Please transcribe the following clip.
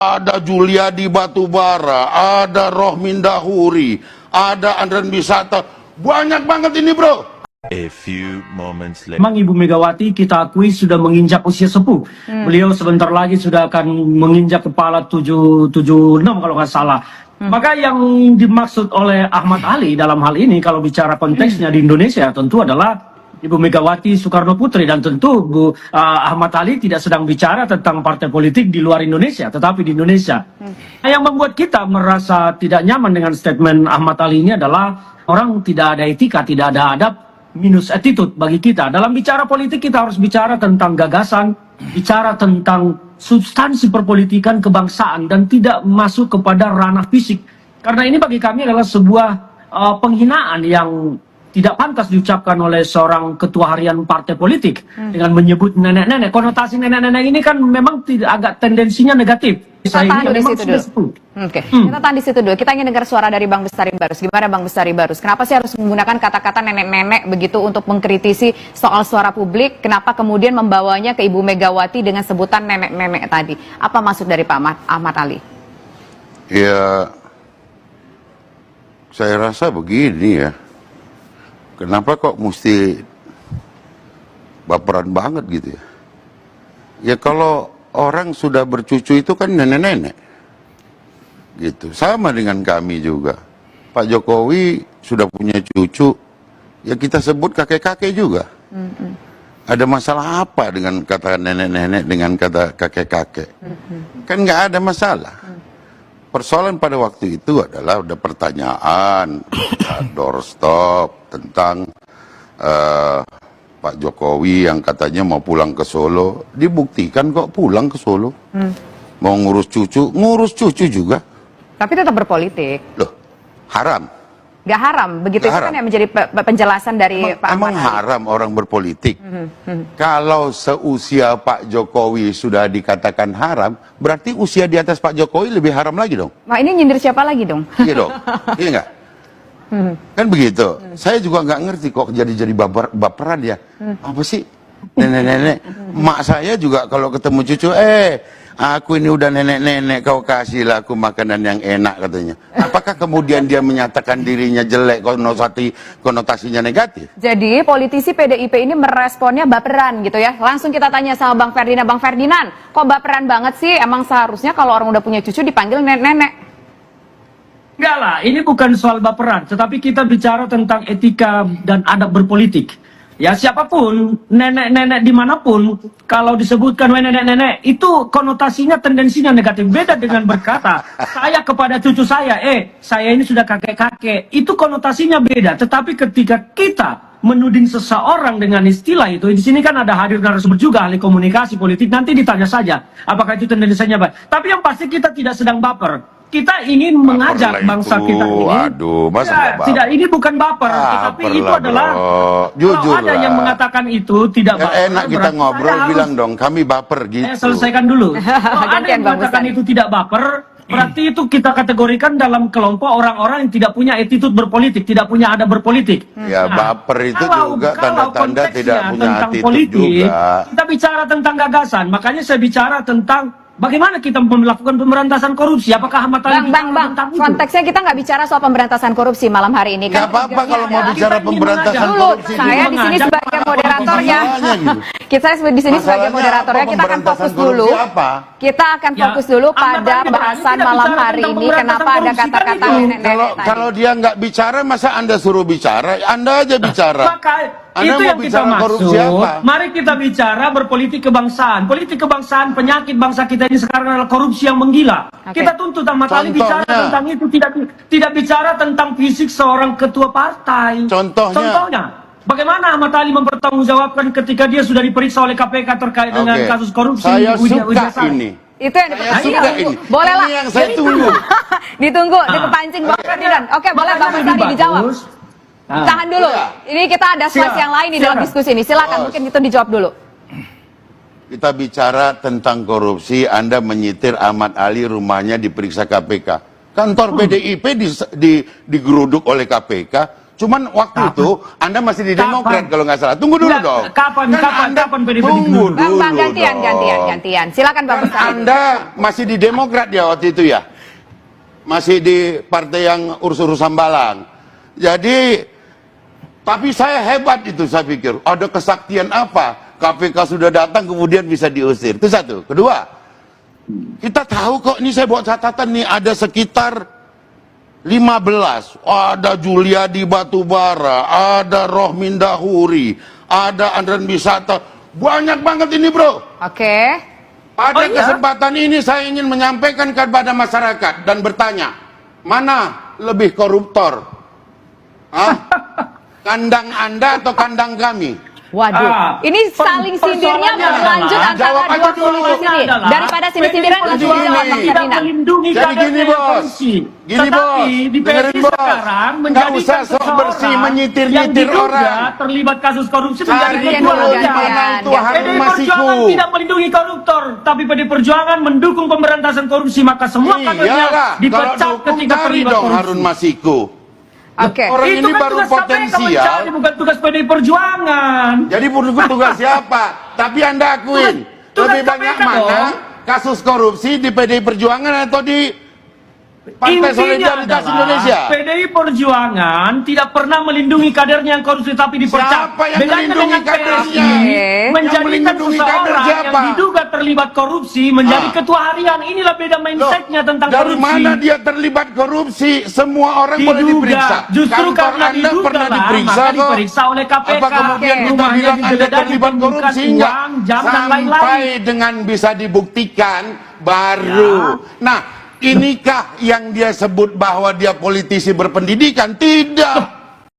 ada Juliadi Batubara, ada Rohmin Dahuri, ada Andren Bisata, banyak banget ini bro. A few moments later. Memang Ibu Megawati kita akui sudah menginjak usia sepuh. Beliau sebentar lagi sudah akan menginjak kepala 76 kalau nggak salah. Maka yang dimaksud oleh Ahmad Ali dalam hal ini kalau bicara konteksnya di Indonesia tentu adalah Ibu Megawati Soekarno Putri, dan tentu Ahmad Ali tidak sedang bicara tentang partai politik di luar Indonesia, tetapi di Indonesia. Yang membuat kita merasa tidak nyaman dengan statement Ahmad Ali ini adalah orang tidak ada etika, tidak ada adab, minus attitude bagi kita. Dalam bicara politik kita harus bicara tentang gagasan, bicara tentang substansi perpolitikan kebangsaan, dan tidak masuk kepada ranah fisik. Karena ini bagi kami adalah sebuah penghinaan yang tidak pantas diucapkan oleh seorang ketua harian partai politik dengan menyebut nenek-nenek. Konotasi nenek-nenek ini kan memang tidak, agak tendensinya negatif. Kita tahan di situ dulu. Kita tahan di situ dulu. Kita ingin dengar suara dari Bang Bestari Barus. Gimana Bang Bestari Barus? Kenapa sih harus menggunakan kata-kata nenek-nenek begitu untuk mengkritisi soal suara publik? Kenapa kemudian membawanya ke Ibu Megawati dengan sebutan nenek-nenek tadi? Apa maksud dari Pak Ahmad Ali? Ya, saya rasa begini ya. Kenapa kok mesti baperan banget gitu ya? Ya kalau orang sudah bercucu itu kan nenek-nenek. Gitu. Sama dengan kami juga. Pak Jokowi sudah punya cucu, ya kita sebut kakek-kakek juga. Ada masalah apa dengan kata nenek-nenek, dengan kata kakek-kakek? Kan nggak ada masalah. Persoalan pada waktu itu adalah ada pertanyaan, doorstop tentang Pak Jokowi yang katanya mau pulang ke Solo. Dibuktikan kok pulang ke Solo. Mau ngurus cucu juga. Tapi tetap berpolitik. Loh, haram. Gak haram, begitu itu kan yang menjadi penjelasan dari Pak Ahmad Ali. Emang haram orang berpolitik? Kalau seusia Pak Jokowi sudah dikatakan haram, berarti usia di atas Pak Jokowi lebih haram lagi dong? Nah ini nyindir siapa lagi dong? Iya dong, iya nggak? Kan begitu. Saya juga nggak ngerti kok jadi baperan ya. Apa sih nenek-nenek? Mak saya juga kalau ketemu cucu, aku ini udah nenek-nenek, kau kasihlah aku makanan yang enak katanya. Apakah kemudian dia menyatakan dirinya jelek, konotasinya negatif? Jadi politisi PDIP ini meresponnya baperan gitu ya. Langsung kita tanya sama Bang Ferdinand. Bang Ferdinand, kok baperan banget sih? Emang seharusnya kalau orang udah punya cucu dipanggil nenek-nenek? Enggak lah, ini bukan soal baperan, tetapi kita bicara tentang etika dan adab berpolitik. Ya siapapun, nenek-nenek dimanapun, kalau disebutkan nenek-nenek, itu konotasinya, tendensinya negatif. Beda dengan berkata, saya kepada cucu saya, saya ini sudah kakek-kakek. Itu konotasinya beda. Tetapi ketika kita menuding seseorang dengan istilah itu, di sini kan ada hadir narasumber juga, ahli komunikasi politik, nanti ditanya saja, apakah itu tendensinya baik. Tapi yang pasti kita tidak sedang baper. Kita ingin mengajak bangsa kita ini. Waduh, masa tidak, ini bukan baper, tetapi itu adalah jujur kalau ada yang mengatakan itu tidak baper. Enak kita ngobrol, bilang dong kami baper gitu. Selesaikan dulu. Kalau ada yang mengatakan itu tidak baper, berarti itu kita kategorikan dalam kelompok orang-orang yang tidak punya attitude berpolitik, tidak punya adab berpolitik. Ya, baper itu juga tanda-tanda tidak punya attitude juga. Kita bicara tentang gagasan, makanya saya bicara tentang bagaimana kita melakukan pemberantasan korupsi? Apakah Ahmad Ali Bang, konteksnya kita nggak bicara soal pemberantasan korupsi malam hari ini. Nggak apa-apa kalau mau bicara pemberantasan korupsi. Saya di sini sebagai moderatornya. Kita di sini sebagai moderatornya, kita akan fokus dulu. Kita akan fokus dulu pada bahasan malam hari ini. Kenapa ada kata-kata nenek-nenek tadi? Kalau dia nggak bicara, masa Anda suruh bicara? Anda aja bicara. Itu yang kita maksud. Mari kita bicara berpolitik kebangsaan. Politik kebangsaan, penyakit bangsa kita ini sekarang adalah korupsi yang menggila. Kita tuntut Ahmad Ali bicara tentang itu, tidak bicara tentang fisik seorang ketua partai. Contohnya, bagaimana Ahmad Ali mempertanggungjawabkan ketika dia sudah diperiksa oleh KPK terkait dengan kasus korupsi? Saya suka ini. Itu yang dipertanyaan. Boleh lah. Ini yang saya tunggu. Ditunggu, dikepancing Bang Ferdinand. Oke, boleh Bang Bestari dijawab. Tahan dulu. Ini kita ada slide yang lain di dalam diskusi ini. Silakan, mungkin itu dijawab dulu. Kita bicara tentang korupsi, Anda menyitir Ahmad Ali rumahnya diperiksa KPK. Kantor PDIP digeruduk oleh KPK, Cuman waktu itu Anda masih di Demokrat kalau nggak salah. Tunggu dulu Nggak, dong. kapan PDIP tunggu dulu? dulu Bang, gantian. Silakan Bang Kan Bestari. Anda masih di Demokrat ya waktu itu ya? Masih di partai yang urus-urus sambalan. Jadi, tapi saya hebat itu, saya pikir. Ada kesaktian apa? KPK sudah datang kemudian bisa diusir. Itu satu. Kedua, kita tahu kok, ini saya buat catatan nih, ada sekitar 15. Ada Juliadi Batubara, ada Rohmin Dahuri, ada Andran Bisata. Banyak banget ini, bro. Oke. Pada iya? kesempatan ini saya ingin menyampaikan kepada masyarakat dan bertanya, mana lebih koruptor? Hah? Kandang Anda atau kandang kami? Waduh, ini saling sindirnya persoalannya berlanjut adalah- antara Jawab aja dua dulu. kelompok ini. Adalah, Daripada sindir-sindiran langsung Perjuangan dijawab Bang ini tidak Ferdinand. melindungi Jadi kadernya gini, yang Bos. korupsi. Gini, Tetapi Bos. di Dengerin, PSI Bos. sekarang Nggak menjadikan usah sok seseorang bersih, menyitir-nyitir yang diduga orang. terlibat kasus korupsi menjadi Cari Gantian ketua dulu, dulu di umum. mana itu gantian. Harun PDI Masiku. Perjuangan tidak melindungi koruptor, tapi PDI Perjuangan mendukung pemberantasan korupsi, maka semua kadernya Iyalah, kalau dipecat dukung ketika cari terlibat dong korupsi. Harun Masiku. Oke. Orang Itu ini kan baru tugas KPK potensial. mencari, bukan tugas PDI Perjuangan. Jadi tugas siapa? Tapi Anda akuin, Tugas lebih banyak KPK mana dong. kasus korupsi di PDI Perjuangan atau di Partai Intinya Solidaritas adalah Indonesia? PDI Perjuangan tidak pernah melindungi kadernya yang korupsi tapi dipecat. Siapa yang Bedanya melindungi dengan kadernya? PSI Yang menjadikan melindungi kader seseorang yang siapa? diduga terlibat korupsi menjadi Ah. ketua harian. Inilah beda Loh, mindsetnya tentang dari korupsi. mana dia terlibat korupsi? Semua orang boleh diperiksa. Justru Kantor karena Anda diduga pernah lah, diperiksa maka kok. diperiksa oleh KPK. Apa kemudian kita Rumahnya bilang Anda digeledah, terlibat ditemukan korupsi? Enggak. uang, jam, dan Sampai lain-lain. dengan bisa dibuktikan baru. Nah, inikah yang dia sebut bahwa dia politisi berpendidikan? Tidak.